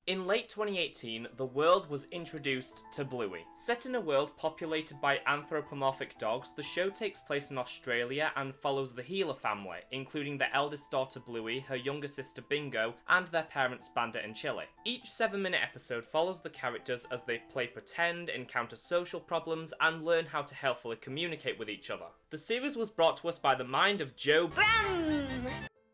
In late 2018, the world was introduced to Bluey. Set in a world populated by anthropomorphic dogs, the show takes place in Australia and follows the Healer family, including their eldest daughter Bluey, her younger sister Bingo, and their parents Bandit and Chili. Each 7-minute episode follows the characters as they play pretend, encounter social problems, and learn how to healthily communicate with each other. The series was brought to us by the mind of Joe Bram.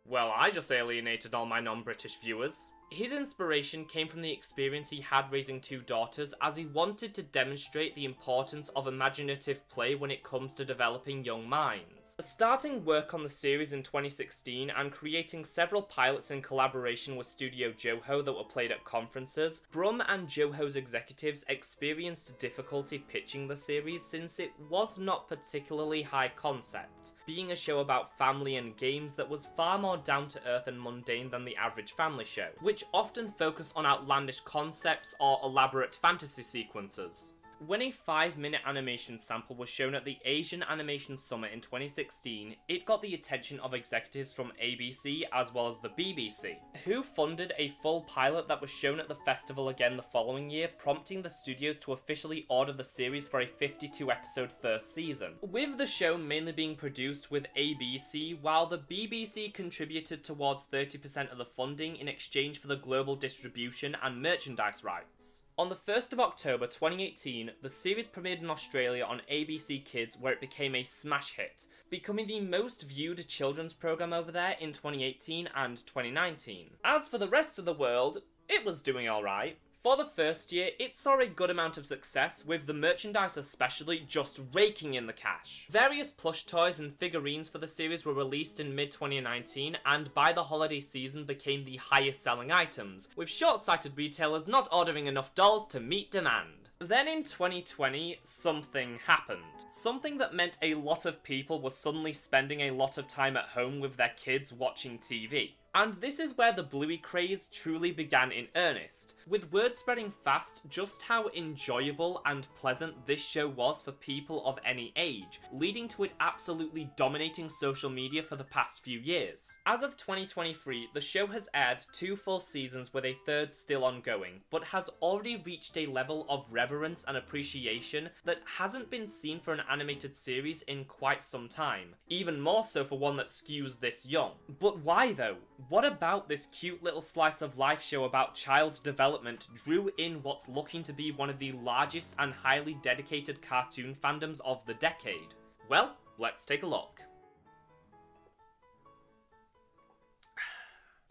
Well, I just alienated all my non-British viewers. His inspiration came from the experience he had raising 2 daughters, as he wanted to demonstrate the importance of imaginative play when it comes to developing young minds. Starting work on the series in 2016 and creating several pilots in collaboration with Studio Joho that were played at conferences, Brum and Joho's executives experienced difficulty pitching the series since it was not particularly high concept, being a show about family and games that was far more down to earth and mundane than the average family show, which often focus on outlandish concepts or elaborate fantasy sequences. When a 5-minute animation sample was shown at the Asian Animation Summit in 2016, it got the attention of executives from ABC as well as the BBC, who funded a full pilot that was shown at the festival again the following year, prompting the studios to officially order the series for a 52-episode first season, with the show mainly being produced with ABC, while the BBC contributed towards 30% of the funding in exchange for the global distribution and merchandise rights. On the 1st of October 2018, the series premiered in Australia on ABC Kids, where it became a smash hit, becoming the most viewed children's programme over there in 2018 and 2019. As for the rest of the world, it was doing alright. For the first year, it saw a good amount of success, with the merchandise especially just raking in the cash. Various plush toys and figurines for the series were released in mid-2019, and by the holiday season became the highest selling items, with short-sighted retailers not ordering enough dolls to meet demand. Then in 2020, something happened. Something that meant a lot of people were suddenly spending a lot of time at home with their kids watching TV. And this is where the Bluey craze truly began in earnest, with word spreading fast just how enjoyable and pleasant this show was for people of any age, leading to it absolutely dominating social media for the past few years. As of 2023, the show has aired 2 full seasons with a 3rd still ongoing, but has already reached a level of reverence and appreciation that hasn't been seen for an animated series in quite some time, even more so for one that skews this young. But why though? What about this cute little slice of life show about child development drew in what's looking to be one of the largest and highly dedicated cartoon fandoms of the decade? Well, let's take a look.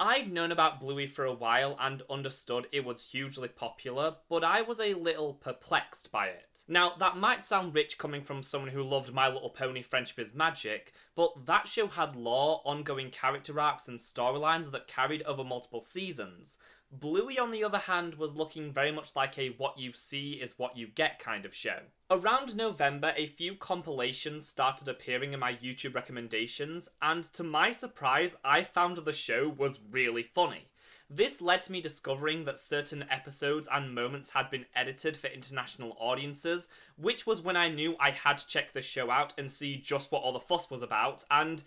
I'd known about Bluey for a while and understood it was hugely popular, but I was a little perplexed by it. Now, that might sound rich coming from someone who loved My Little Pony Friendship is Magic, but that show had lore, ongoing character arcs, and storylines that carried over multiple seasons. Bluey, on the other hand, was looking very much like a what you see is what you get kind of show. Around November, a few compilations started appearing in my YouTube recommendations, and to my surprise, I found the show was really funny. This led to me discovering that certain episodes and moments had been edited for international audiences, which was when I knew I had to check the show out and see just what all the fuss was about, and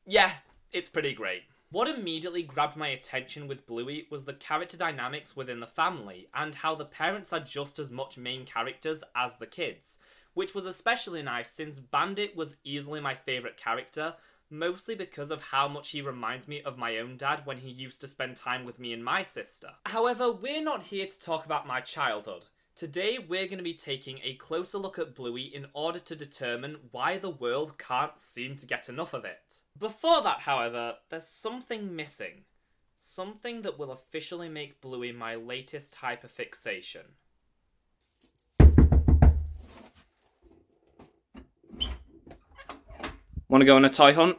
yeah, it's pretty great. What immediately grabbed my attention with Bluey was the character dynamics within the family, and how the parents are just as much main characters as the kids, which was especially nice since Bandit was easily my favourite character, mostly because of how much he reminds me of my own dad when he used to spend time with me and my sister. However, we're not here to talk about my childhood. Today we're going to be taking a closer look at Bluey in order to determine why the world can't seem to get enough of it. Before that, however, there's something missing. Something that will officially make Bluey my latest hyperfixation. Wanna go on a toy hunt?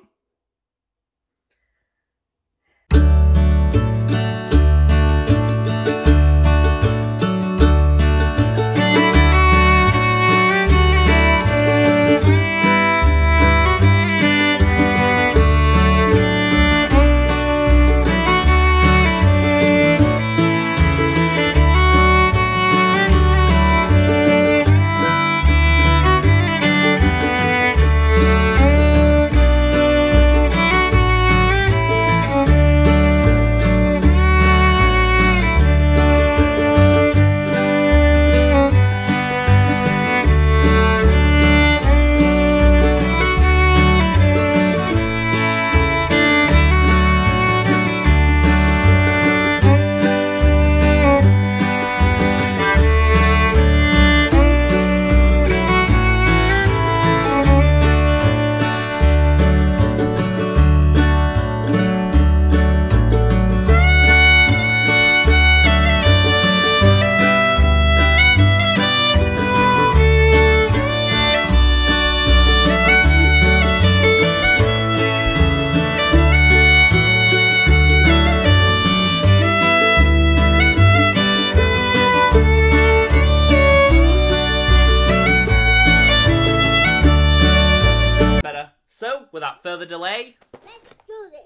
further delay, Let's do this.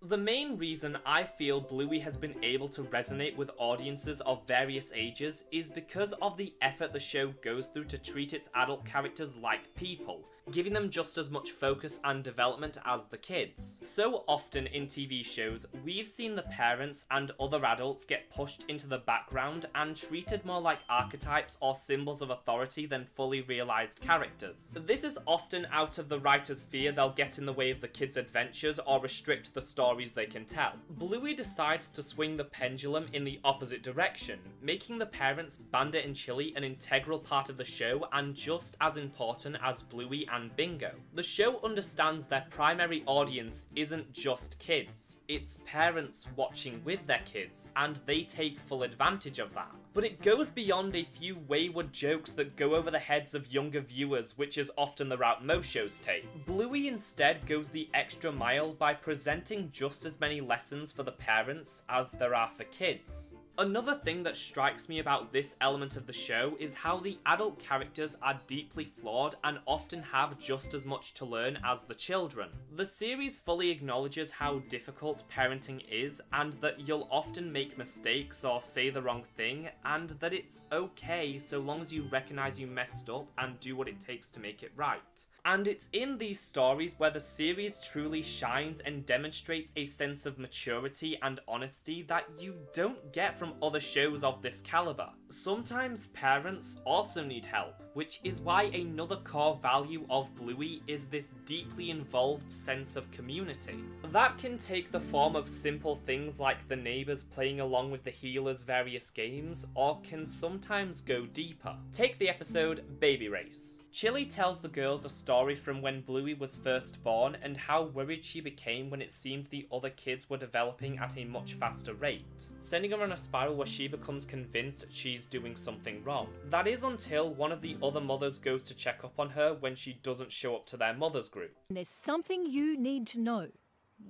the main reason I feel Bluey has been able to resonate with audiences of various ages is because of the effort the show goes through to treat its adult characters like people, giving them just as much focus and development as the kids. So often in TV shows, we've seen the parents and other adults get pushed into the background and treated more like archetypes or symbols of authority than fully realised characters. This is often out of the writer's fear they'll get in the way of the kids' adventures or restrict the stories they can tell. Bluey decides to swing the pendulum in the opposite direction, making the parents, Bandit and Chili, an integral part of the show and just as important as Bluey and Bingo. The show understands their primary audience isn't just kids, it's parents watching with their kids, and they take full advantage of that. But it goes beyond a few wayward jokes that go over the heads of younger viewers, which is often the route most shows take. Bluey instead goes the extra mile by presenting just as many lessons for the parents as there are for kids. Another thing that strikes me about this element of the show is how the adult characters are deeply flawed and often have just as much to learn as the children. The series fully acknowledges how difficult parenting is and that you'll often make mistakes or say the wrong thing, and that it's okay so long as you recognise you messed up and do what it takes to make it right. And it's in these stories where the series truly shines and demonstrates a sense of maturity and honesty that you don't get from other shows of this caliber. Sometimes parents also need help, which is why another core value of Bluey is this deeply involved sense of community. That can take the form of simple things like the neighbours playing along with the healers' various games, or can sometimes go deeper. Take the episode Baby Race. Chili tells the girls a story from when Bluey was first born and how worried she became when it seemed the other kids were developing at a much faster rate, sending her on a spiral where she becomes convinced she's doing something wrong. That is until one of the other mothers goes to check up on her when she doesn't show up to their mother's group. There's something you need to know.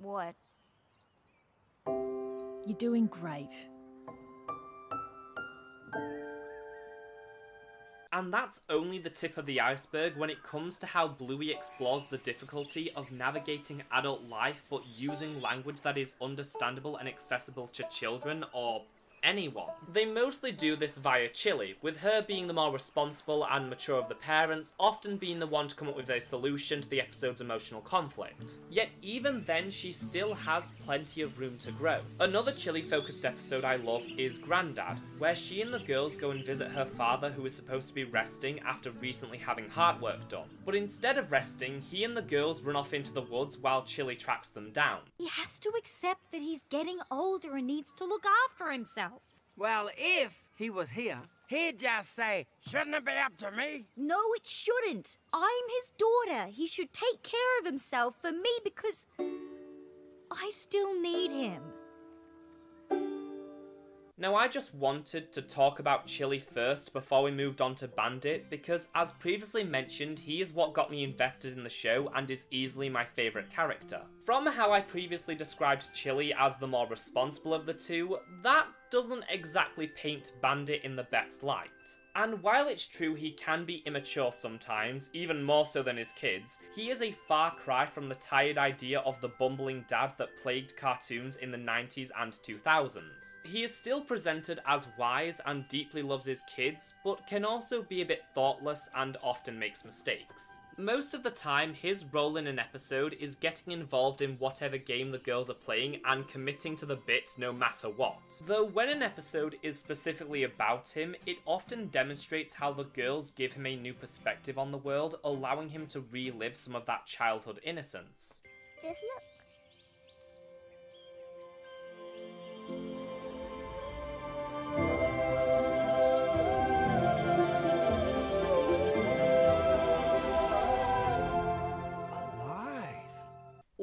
What? You're doing great. And that's only the tip of the iceberg when it comes to how Bluey explores the difficulty of navigating adult life but using language that is understandable and accessible to children or anyone. They mostly do this via Chili, with her being the more responsible and mature of the parents, often being the one to come up with a solution to the episode's emotional conflict. Yet even then, she still has plenty of room to grow. Another Chili-focused episode I love is Grandad, where she and the girls go and visit her father, who is supposed to be resting after recently having heart work done. But instead of resting, he and the girls run off into the woods while Chili tracks them down. He has to accept that he's getting older and needs to look after himself. Well, if he was here, he'd just say, shouldn't it be up to me? No, it shouldn't. I'm his daughter. He should take care of himself for me because I still need him. Now, I just wanted to talk about Chili first before we moved on to Bandit, because as previously mentioned, he is what got me invested in the show and is easily my favourite character. From how I previously described Chili as the more responsible of the two, that doesn't exactly paint Bandit in the best light. And while it's true he can be immature sometimes, even more so than his kids, he is a far cry from the tired idea of the bumbling dad that plagued cartoons in the 90s and 2000s. He is still presented as wise and deeply loves his kids, but can also be a bit thoughtless and often makes mistakes. Most of the time, his role in an episode is getting involved in whatever game the girls are playing and committing to the bit no matter what. Though when an episode is specifically about him, it often demonstrates how the girls give him a new perspective on the world, allowing him to relive some of that childhood innocence. Just look.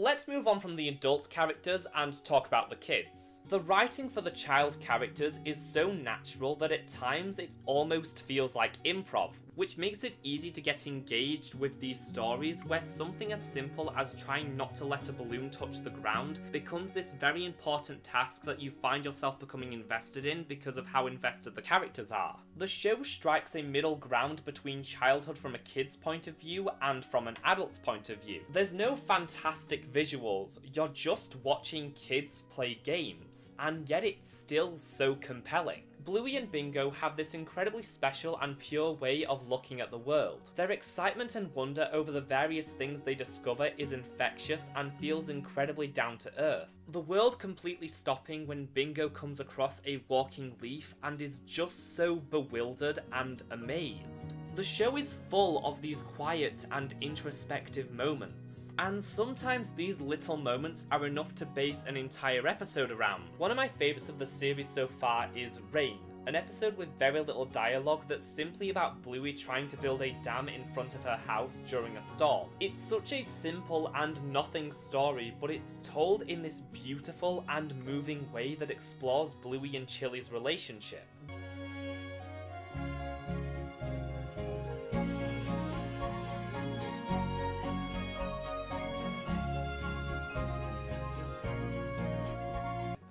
Let's move on from the adult characters and talk about the kids. The writing for the child characters is so natural that at times it almost feels like improv, which makes it easy to get engaged with these stories where something as simple as trying not to let a balloon touch the ground becomes this very important task that you find yourself becoming invested in because of how invested the characters are. The show strikes a middle ground between childhood from a kid's point of view and from an adult's point of view. There's no fantastic visuals, you're just watching kids play games, and yet it's still so compelling. Bluey and Bingo have this incredibly special and pure way of looking at the world. Their excitement and wonder over the various things they discover is infectious and feels incredibly down to earth. The world completely stopping when Bingo comes across a walking leaf and is just so bewildered and amazed. The show is full of these quiet and introspective moments, and sometimes these little moments are enough to base an entire episode around. One of my favourites of the series so far is Rain, an episode with very little dialogue that's simply about Bluey trying to build a dam in front of her house during a storm. It's such a simple and nothing story, but it's told in this beautiful and moving way that explores Bluey and Chili's relationship.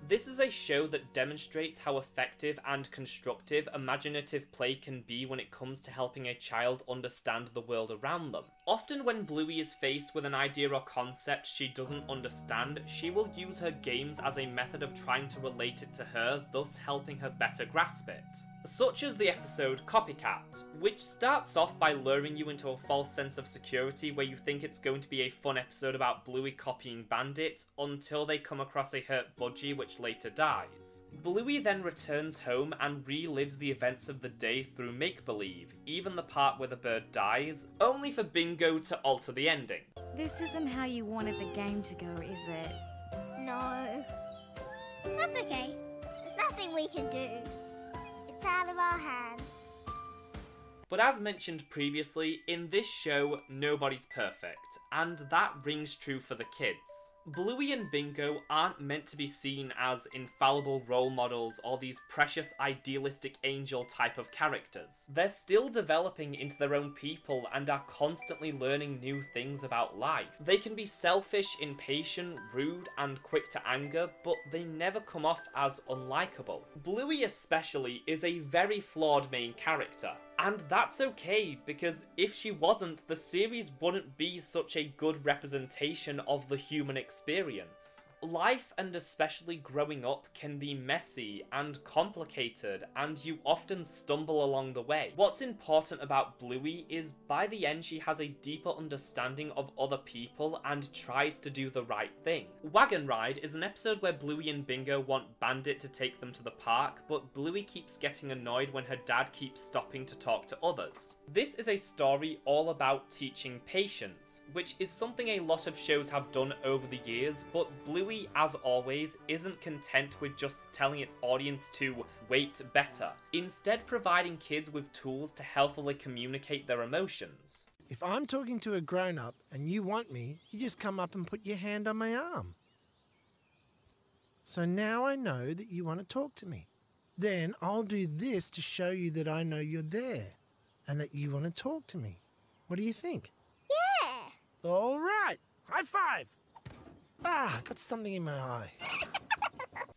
This is a show that demonstrates how effective and constructive imaginative play can be when it comes to helping a child understand the world around them. Often when Bluey is faced with an idea or concept she doesn't understand, she will use her games as a method of trying to relate it to her, thus helping her better grasp it. Such as the episode Copycat, which starts off by luring you into a false sense of security where you think it's going to be a fun episode about Bluey copying Bandit until they come across a hurt Budgie which later dies. Bluey then returns home and relives the events of the day through make-believe, even the part where the bird dies, only for Bingo to alter the ending. This isn't how you wanted the game to go, is it? No. That's okay. There's nothing we can do. It's out of our hands. But as mentioned previously, in this show, nobody's perfect, and that rings true for the kids. Bluey and Bingo aren't meant to be seen as infallible role models or these precious idealistic angel type of characters. They're still developing into their own people and are constantly learning new things about life. They can be selfish, impatient, rude, and quick to anger, but they never come off as unlikable. Bluey especially is a very flawed main character. And that's okay, because if she wasn't, the series wouldn't be such a good representation of the human experience. Life, and especially growing up, can be messy and complicated, and you often stumble along the way. What's important about Bluey is by the end she has a deeper understanding of other people and tries to do the right thing. Wagon Ride is an episode where Bluey and Bingo want Bandit to take them to the park, but Bluey keeps getting annoyed when her dad keeps stopping to talk to others. This is a story all about teaching patience, which is something a lot of shows have done over the years, but Bluey, as always, isn't content with just telling its audience to wait better, instead providing kids with tools to healthily communicate their emotions. If I'm talking to a grown-up and you want me, you just come up and put your hand on my arm. So now I know that you want to talk to me. Then I'll do this to show you that I know you're there and that you want to talk to me. What do you think? Yeah. All right. High five. Ah, got something in my eye.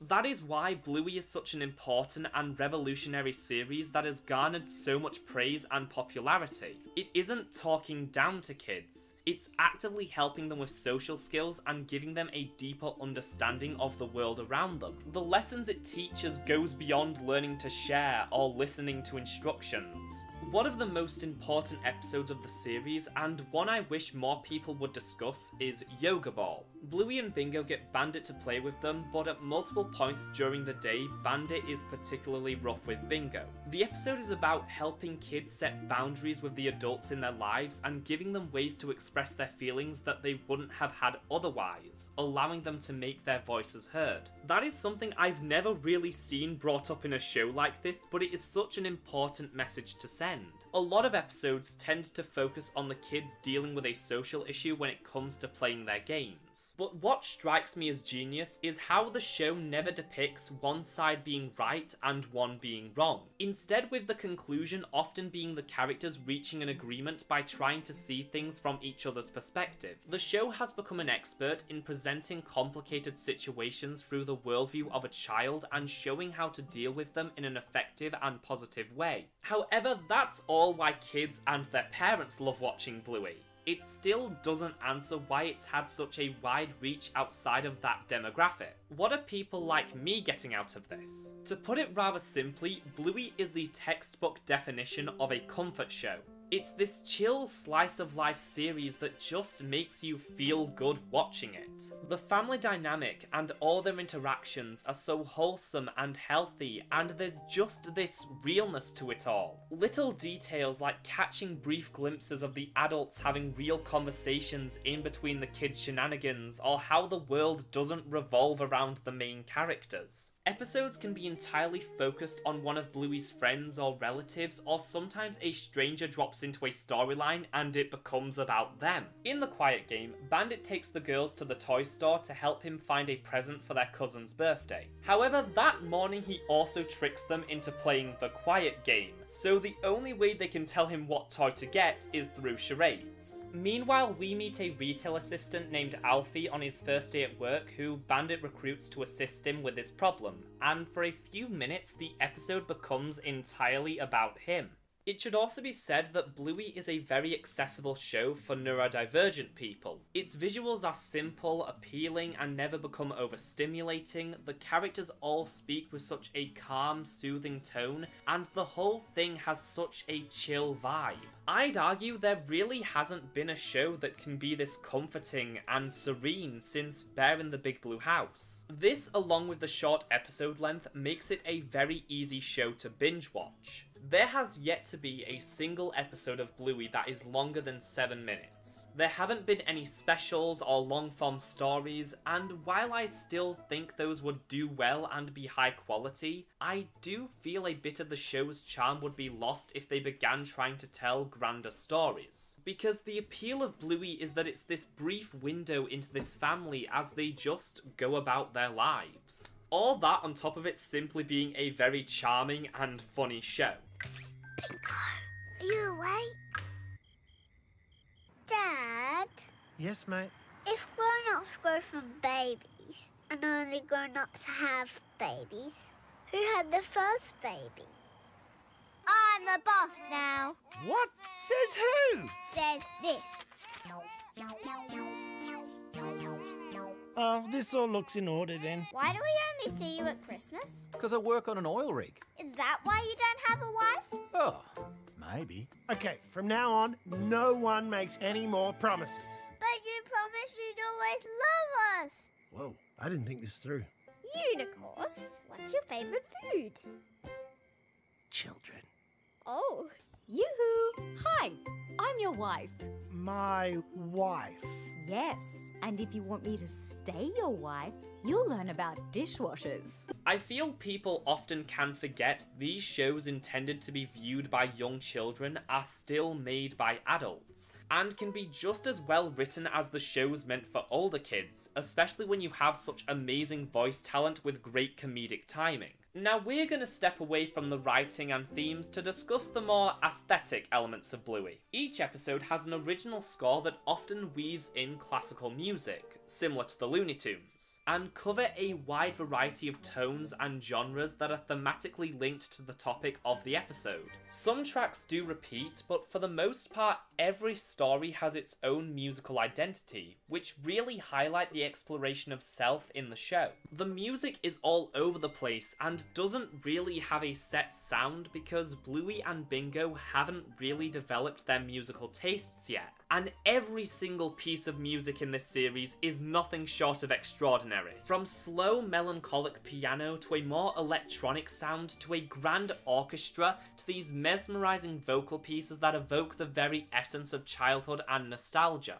That is why Bluey is such an important and revolutionary series that has garnered so much praise and popularity. It isn't talking down to kids, it's actively helping them with social skills and giving them a deeper understanding of the world around them. The lessons it teaches goes beyond learning to share or listening to instructions. One of the most important episodes of the series, and one I wish more people would discuss, is Yoga Ball. Bluey and Bingo get Bandit to play with them, but at multiple points during the day, Bandit is particularly rough with Bingo. The episode is about helping kids set boundaries with the adults in their lives and giving them ways to express their feelings that they wouldn't have had otherwise, allowing them to make their voices heard. That is something I've never really seen brought up in a show like this, but it is such an important message to send. A lot of episodes tend to focus on the kids dealing with a social issue when it comes to playing their games. Tunes. But what strikes me as genius is how the show never depicts one side being right and one being wrong. Instead, with the conclusion often being the characters reaching an agreement by trying to see things from each other's perspective. The show has become an expert in presenting complicated situations through the worldview of a child and showing how to deal with them in an effective and positive way. However, that's all why kids and their parents love watching Bluey. It still doesn't answer why it's had such a wide reach outside of that demographic. What are people like me getting out of this? To put it rather simply, Bluey is the textbook definition of a comfort show. It's this chill slice of life series that just makes you feel good watching it. The family dynamic and all their interactions are so wholesome and healthy, and there's just this realness to it all. Little details like catching brief glimpses of the adults having real conversations in between the kids' shenanigans, or how the world doesn't revolve around the main characters. Episodes can be entirely focused on one of Bluey's friends or relatives, or sometimes a stranger drops into a storyline and it becomes about them. In The Quiet Game, Bandit takes the girls to the toy store to help him find a present for their cousin's birthday. However, that morning he also tricks them into playing The Quiet Game, so the only way they can tell him what toy to get is through charades. Meanwhile, we meet a retail assistant named Alfie on his first day at work who Bandit recruits to assist him with his problem, and for a few minutes the episode becomes entirely about him. It should also be said that Bluey is a very accessible show for neurodivergent people. Its visuals are simple, appealing, and never become overstimulating. The characters all speak with such a calm, soothing tone, and the whole thing has such a chill vibe. I'd argue there really hasn't been a show that can be this comforting and serene since Bear in the Big Blue House. This, along with the short episode length, makes it a very easy show to binge watch. There has yet to be a single episode of Bluey that is longer than 7 minutes. There haven't been any specials or long-form stories, and while I still think those would do well and be high quality, I do feel a bit of the show's charm would be lost if they began trying to tell grander stories. Because the appeal of Bluey is that it's this brief window into this family as they just go about their lives. All that on top of it simply being a very charming and funny show. Psst, Pinko, are you awake? Dad? Yes, mate? If grown-ups grow from babies and only grown-ups have babies, who had the first baby? I'm the boss now. What? Says who? Says this. Oh, this all looks in order then. Why do we only see you at Christmas? Because I work on an oil rig. Is that why you don't have a wife? Oh, maybe. Okay, from now on, no one makes any more promises. But you promised you'd always love us. Whoa, I didn't think this through. Unicorns, what's your favourite food? Children. Oh. Yoo-hoo! Hi, I'm your wife. My wife. Yes, and if you want me to stay your wife, you'll learn about dishwashers. I feel people often can forget these shows intended to be viewed by young children are still made by adults, and can be just as well written as the shows meant for older kids, especially when you have such amazing voice talent with great comedic timing. Now we're going to step away from the writing and themes to discuss the more aesthetic elements of Bluey. Each episode has an original score that often weaves in classical music, similar to the Looney Tunes, and cover a wide variety of tones and genres that are thematically linked to the topic of the episode. Some tracks do repeat, but for the most part, every story has its own musical identity, which really highlight the exploration of self in the show. The music is all over the place and doesn't really have a set sound because Bluey and Bingo haven't really developed their musical tastes yet. And every single piece of music in this series is nothing short of extraordinary. From slow, melancholic piano to a more electronic sound to a grand orchestra to these mesmerizing vocal pieces that evoke the very essence of childhood and nostalgia.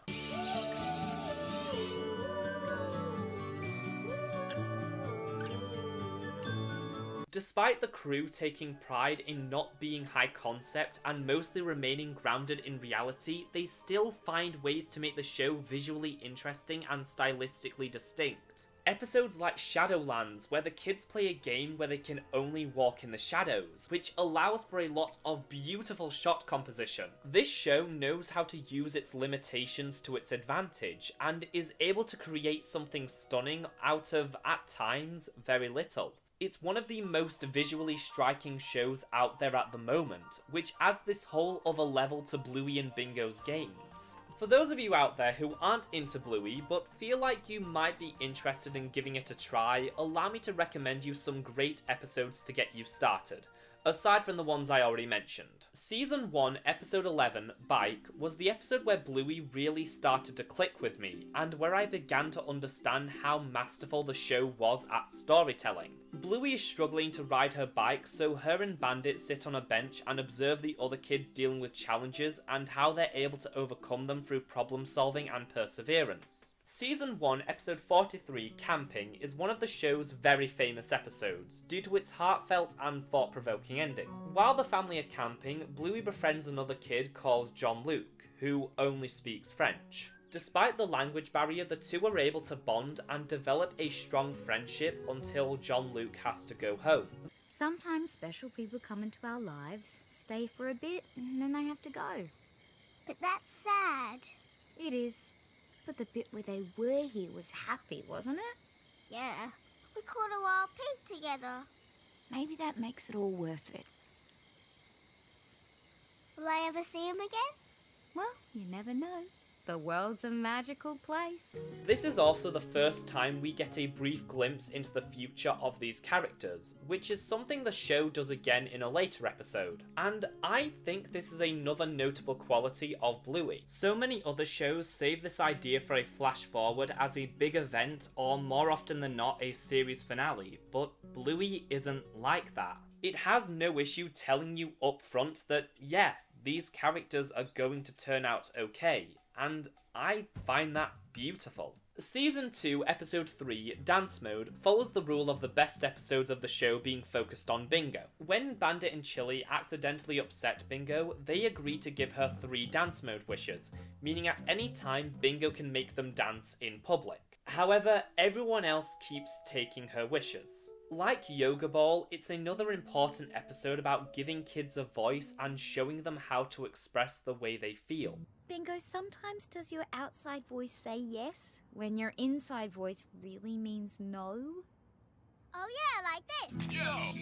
Despite the crew taking pride in not being high concept and mostly remaining grounded in reality, they still find ways to make the show visually interesting and stylistically distinct. Episodes like Shadowlands, where the kids play a game where they can only walk in the shadows, which allows for a lot of beautiful shot composition. This show knows how to use its limitations to its advantage, and is able to create something stunning out of, at times, very little. It's one of the most visually striking shows out there at the moment, which adds this whole other level to Bluey and Bingo's games. For those of you out there who aren't into Bluey, but feel like you might be interested in giving it a try, allow me to recommend you some great episodes to get you started, aside from the ones I already mentioned. Season 1, Episode 11, Bike, was the episode where Bluey really started to click with me, and where I began to understand how masterful the show was at storytelling. Bluey is struggling to ride her bike, so her and Bandit sit on a bench and observe the other kids dealing with challenges and how they're able to overcome them through problem solving and perseverance. Season 1, Episode 43, Camping, is one of the show's very famous episodes, due to its heartfelt and thought-provoking ending. While the family are camping, Bluey befriends another kid called John Luke, who only speaks French. Despite the language barrier, the two are able to bond and develop a strong friendship until John Luke has to go home. Sometimes special people come into our lives, stay for a bit, and then they have to go. But that's sad. It is. But the bit where they were here was happy, wasn't it? Yeah. We caught a wild pig together. Maybe that makes it all worth it. Will I ever see him again? Well, you never know. The world's a magical place. This is also the first time we get a brief glimpse into the future of these characters, which is something the show does again in a later episode. And I think this is another notable quality of Bluey. So many other shows save this idea for a flash forward as a big event, or more often than not a series finale, but Bluey isn't like that. It has no issue telling you up front that, yeah, these characters are going to turn out okay, and I find that beautiful. Season 2, Episode 3, Dance Mode, follows the rule of the best episodes of the show being focused on Bingo. When Bandit and Chili accidentally upset Bingo, they agree to give her 3 dance mode wishes, meaning at any time Bingo can make them dance in public. However, everyone else keeps taking her wishes. Like Yoga Ball, it's another important episode about giving kids a voice and showing them how to express the way they feel. Bingo, sometimes does your outside voice say yes when your inside voice really means no? Oh yeah, like this. Yes.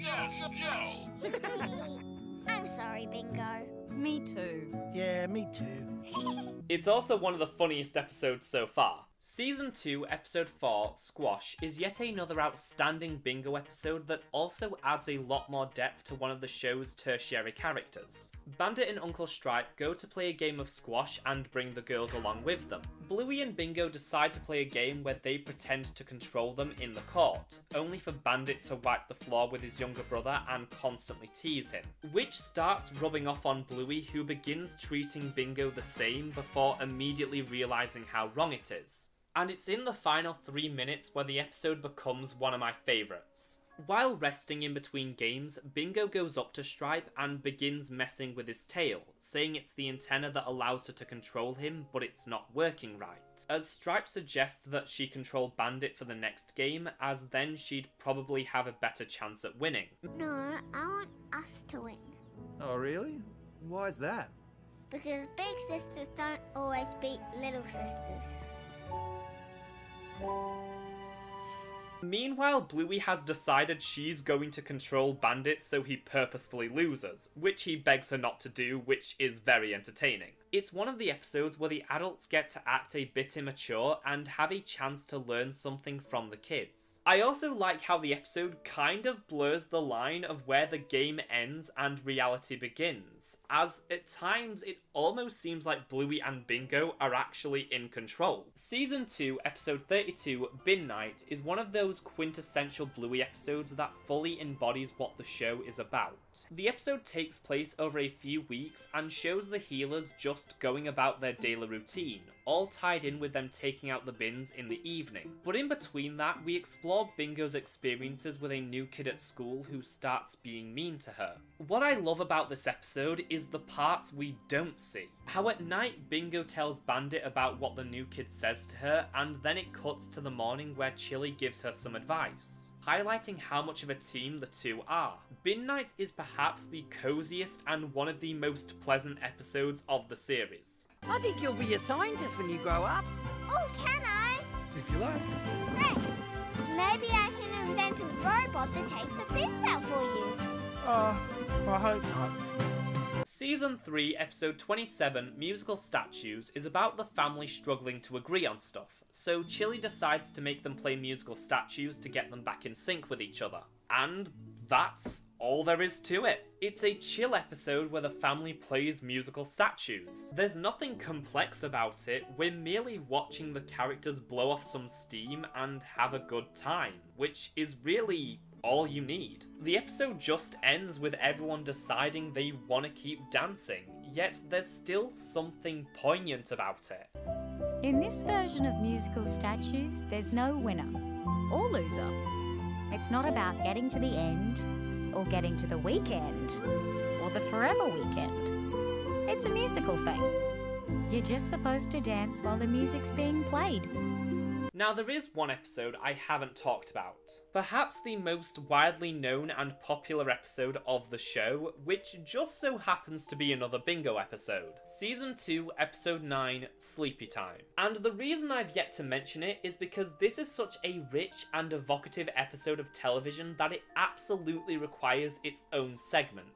I'm sorry, Bingo. Me too. Yeah, me too. It's also one of the funniest episodes so far. Season 2, Episode 4, Squash, is yet another outstanding Bingo episode that also adds a lot more depth to one of the show's tertiary characters. Bandit and Uncle Stripe go to play a game of squash and bring the girls along with them. Bluey and Bingo decide to play a game where they pretend to control them in the court, only for Bandit to wipe the floor with his younger brother and constantly tease him, which starts rubbing off on Bluey, who begins treating Bingo the same before immediately realising how wrong it is. And it's in the final 3 minutes where the episode becomes one of my favourites. While resting in between games, Bingo goes up to Stripe and begins messing with his tail, saying it's the antenna that allows her to control him, but it's not working right. As Stripe suggests that she control Bandit for the next game, as then she'd probably have a better chance at winning. No, I want us to win. Oh, really? Why's that? Because big sisters don't always beat little sisters. Meanwhile, Bluey has decided she's going to control Bandit, so he purposefully loses, which he begs her not to do, which is very entertaining. It's one of the episodes where the adults get to act a bit immature and have a chance to learn something from the kids. I also like how the episode kind of blurs the line of where the game ends and reality begins, as at times it almost seems like Bluey and Bingo are actually in control. Season 2, Episode 32, Bin Night, is one of those quintessential Bluey episodes that fully embodies what the show is about. The episode takes place over a few weeks and shows the healers just going about their daily routine, all tied in with them taking out the bins in the evening. But in between that, we explore Bingo's experiences with a new kid at school who starts being mean to her. What I love about this episode is the parts we don't see. How at night Bingo tells Bandit about what the new kid says to her, and then it cuts to the morning where Chili gives her some advice, highlighting how much of a team the two are. Bin Night is perhaps the coziest and one of the most pleasant episodes of the series. I think you'll be a scientist when you grow up. Oh, can I? If you like. Great. Maybe I can invent a robot that takes the bins out for you. I hope not. Season 3, episode 27, Musical Statues, is about the family struggling to agree on stuff, so Chili decides to make them play musical statues to get them back in sync with each other. And that's all there is to it. It's a chill episode where the family plays musical statues. There's nothing complex about it, we're merely watching the characters blow off some steam and have a good time, which is really all you need. The episode just ends with everyone deciding they want to keep dancing, yet there's still something poignant about it. In this version of musical statues, there's no winner or loser. It's not about getting to the end, or getting to the weekend, or the forever weekend. It's a musical thing. You're just supposed to dance while the music's being played. Now there is one episode I haven't talked about. Perhaps the most widely known and popular episode of the show, which just so happens to be another Bingo episode. Season 2, episode 9, Sleepy Time. And the reason I've yet to mention it is because this is such a rich and evocative episode of television that it absolutely requires its own segment,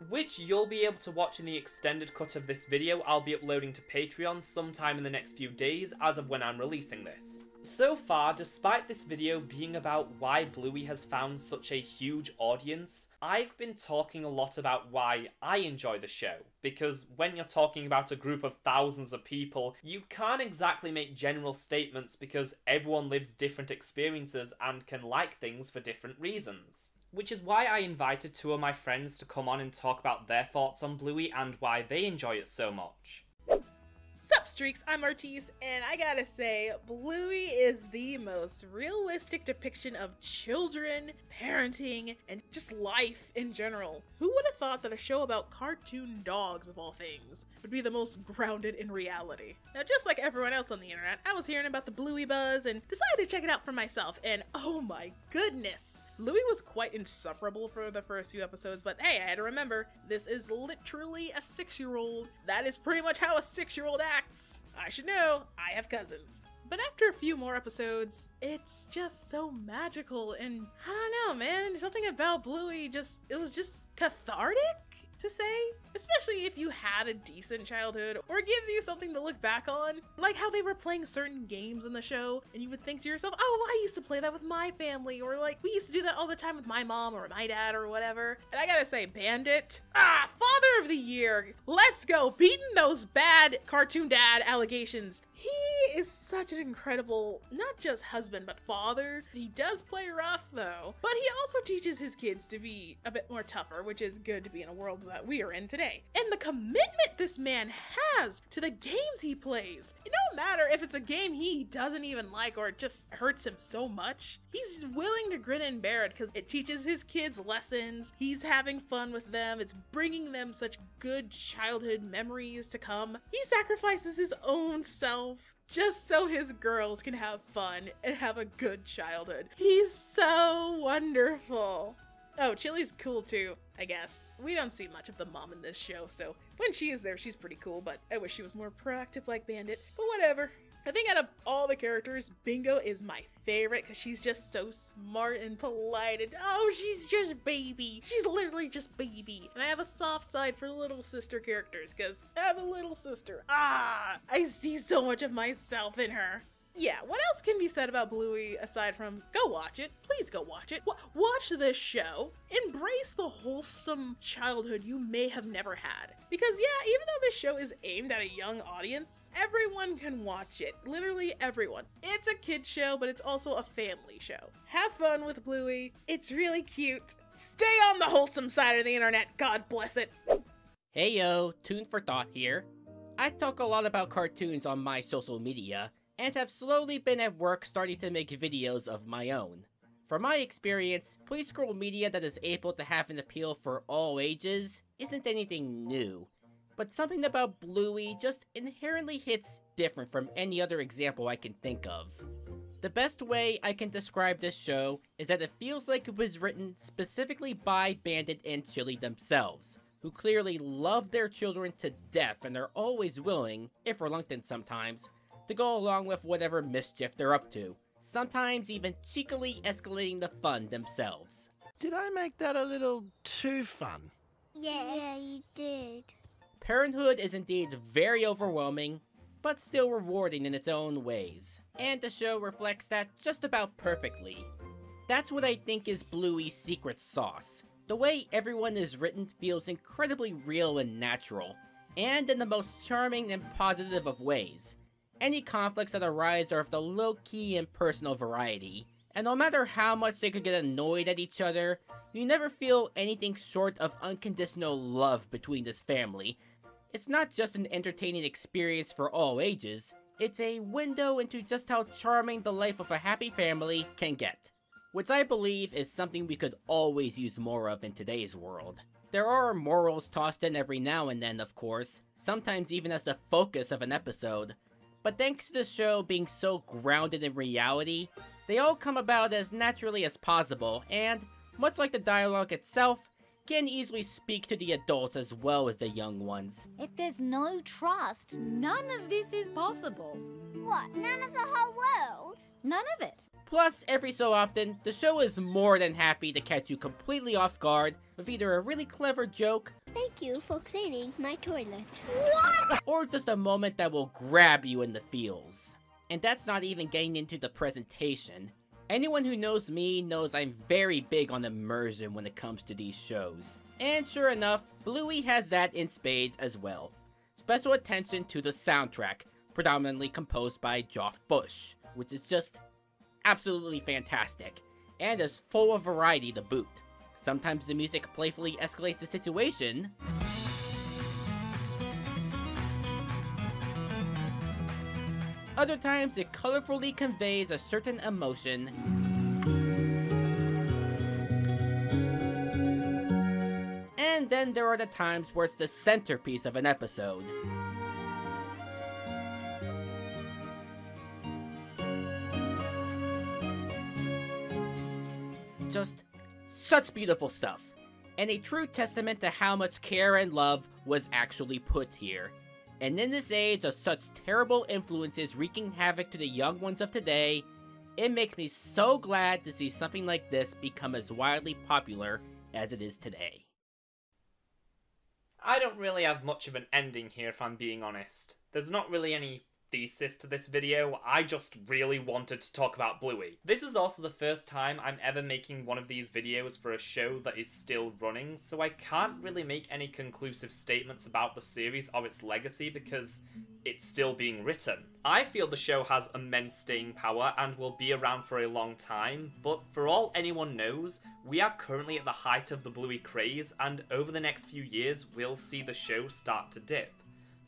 which you'll be able to watch in the extended cut of this video I'll be uploading to Patreon sometime in the next few days as of when I'm releasing this. So far, despite this video being about why Bluey has found such a huge audience, I've been talking a lot about why I enjoy the show, because when you're talking about a group of thousands of people, you can't exactly make general statements because everyone lives different experiences and can like things for different reasons. Which is why I invited two of my friends to come on and talk about their thoughts on Bluey and why they enjoy it so much. Sup Streaks, I'm Artis, and I gotta say, Bluey is the most realistic depiction of children, parenting, and just life in general. Who would have thought that a show about cartoon dogs, of all things, would be the most grounded in reality? Now, just like everyone else on the internet, I was hearing about the Bluey buzz and decided to check it out for myself, and oh my goodness! Bluey was quite insufferable for the first few episodes, but hey, I had to remember, this is literally a 6-year-old. That is pretty much how a 6-year-old acts. I should know, I have cousins. But after a few more episodes, it's just so magical, and I don't know, man, something about Bluey it was just cathartic to say, especially if you had a decent childhood or it gives you something to look back on, like how they were playing certain games in the show and you would think to yourself, oh, I used to play that with my family, or like we used to do that all the time with my mom or my dad or whatever. And I gotta say, Bandit, Father of the Year, let's go, beating those bad cartoon dad allegations. He is such an incredible, not just husband, but father. He does play rough though, but he also teaches his kids to be a bit more tougher, which is good to be in a world that we are in today. And the commitment this man has to the games he plays, no matter if it's a game he doesn't even like or it just hurts him so much, he's willing to grin and bear it because it teaches his kids lessons, he's having fun with them, it's bringing them such good childhood memories to come. He sacrifices his own self just so his girls can have fun and have a good childhood. He's so wonderful. Oh, Chili's cool too, I guess. We don't see much of the mom in this show, so when she is there, she's pretty cool, but I wish she was more proactive like Bandit, but whatever. I think out of all the characters, Bingo is my favorite because she's just so smart and polite and oh, she's just baby. She's literally just baby. And I have a soft side for little sister characters because I have a little sister. I see so much of myself in her. Yeah, what else can be said about Bluey aside from go watch it? Please go watch it. Watch this show. Embrace the wholesome childhood you may have never had. Because yeah, even though this show is aimed at a young audience, everyone can watch it. Literally everyone. It's a kid's show, but it's also a family show. Have fun with Bluey. It's really cute. Stay on the wholesome side of the internet. God bless it. Hey yo, Tune for Thought here. I talk a lot about cartoons on my social media, and have slowly been at work starting to make videos of my own. From my experience, preschool media that is able to have an appeal for all ages isn't anything new, but something about Bluey just inherently hits different from any other example I can think of. The best way I can describe this show is that it feels like it was written specifically by Bandit and Chili themselves, who clearly love their children to death and are always willing, if reluctant sometimes, to go along with whatever mischief they're up to, sometimes even cheekily escalating the fun themselves. Did I make that a little too fun? Yes. Yeah, you did. Parenthood is indeed very overwhelming, but still rewarding in its own ways, and the show reflects that just about perfectly. That's what I think is Bluey's secret sauce. The way everyone is written feels incredibly real and natural, and in the most charming and positive of ways. Any conflicts that arise are of the low-key and personal variety, and no matter how much they could get annoyed at each other, you never feel anything short of unconditional love between this family. It's not just an entertaining experience for all ages, it's a window into just how charming the life of a happy family can get. Which I believe is something we could always use more of in today's world. There are morals tossed in every now and then, of course, sometimes even as the focus of an episode. But thanks to the show being so grounded in reality, they all come about as naturally as possible, and, much like the dialogue itself, can easily speak to the adults as well as the young ones. If there's no trust, none of this is possible. What, none of the whole world? None of it. Plus, every so often, the show is more than happy to catch you completely off guard with either a really clever joke, Thank you for cleaning my toilet. or just a moment that will grab you in the feels. And that's not even getting into the presentation. Anyone who knows me knows I'm very big on immersion when it comes to these shows. And sure enough, Bluey has that in spades as well. Special attention to the soundtrack, predominantly composed by Geoff Bush, which is just absolutely fantastic, and is full of variety to boot. Sometimes the music playfully escalates the situation, other times it colorfully conveys a certain emotion, and then there are the times where it's the centerpiece of an episode. Just such beautiful stuff, and a true testament to how much care and love was actually put here. And in this age of such terrible influences wreaking havoc to the young ones of today, it makes me so glad to see something like this become as widely popular as it is today. I don't really have much of an ending here, if I'm being honest. There's not really any thesis to this video, I just really wanted to talk about Bluey. This is also the first time I'm ever making one of these videos for a show that is still running, so I can't really make any conclusive statements about the series or its legacy because it's still being written. I feel the show has immense staying power and will be around for a long time, but for all anyone knows, we are currently at the height of the Bluey craze, and over the next few years we'll see the show start to dip.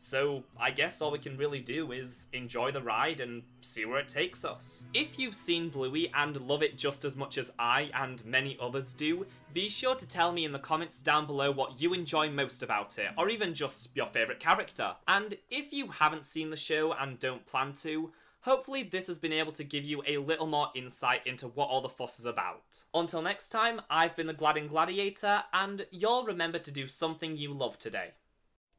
So I guess all we can really do is enjoy the ride and see where it takes us. If you've seen Bluey and love it just as much as I and many others do, be sure to tell me in the comments down below what you enjoy most about it, or even just your favourite character. And if you haven't seen the show and don't plan to, hopefully this has been able to give you a little more insight into what all the fuss is about. Until next time, I've been the Gladding Gladiator, and you'll remember to do something you love today.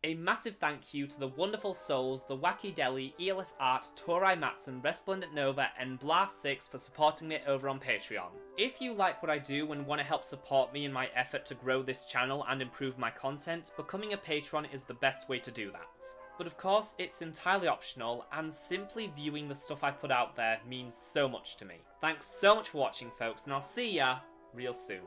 A massive thank you to the wonderful souls, the Wacky Deli, Eolus Art, Torai Matson, Resplendent Nova, and Blast6 for supporting me over on Patreon. If you like what I do and want to help support me in my effort to grow this channel and improve my content, becoming a patron is the best way to do that. But of course, it's entirely optional, and simply viewing the stuff I put out there means so much to me. Thanks so much for watching, folks, and I'll see ya real soon.